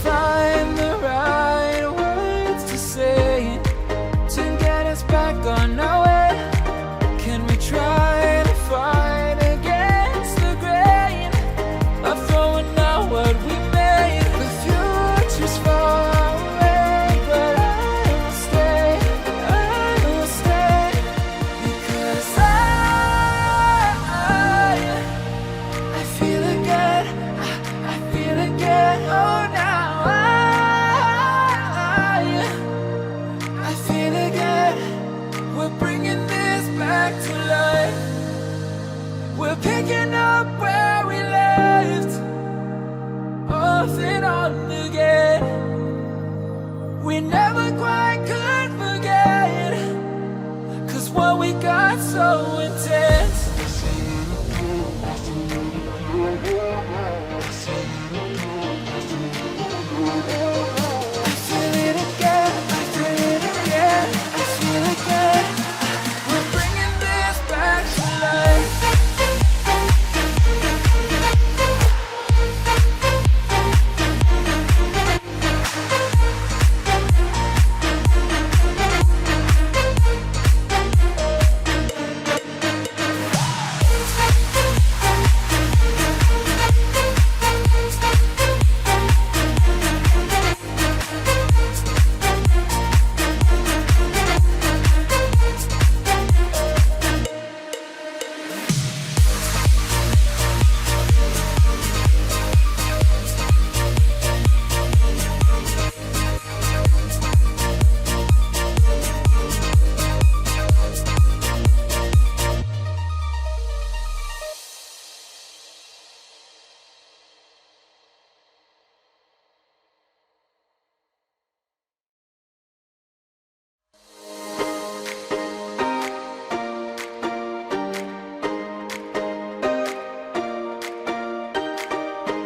find the right words to say to get us back on our way? Can we try to fight against the grain of throwing out what we made? The future's far away, but I will stay, because I feel again, I feel again, oh now I feel again, we're bringing this back to life. We're picking up where we left off and on again. We never quite could forget, 'cause what we got so intense. I feel it again, I feel it again, I feel it again. We're bringing this back to life.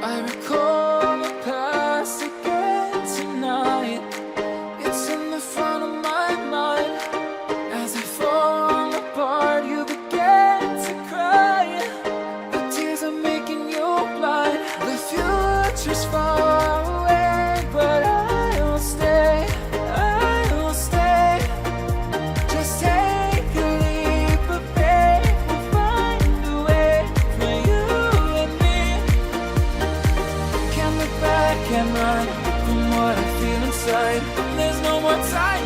I recall the past again tonight. It's in the front of my mind. As I fall apart, you begin to cry. The tears are making you blind. The future's far away, but I will stay, I will stay. Just take a leap of faith, we'll find a way for you and me. Can't look back and run from what I feel inside. There's no more time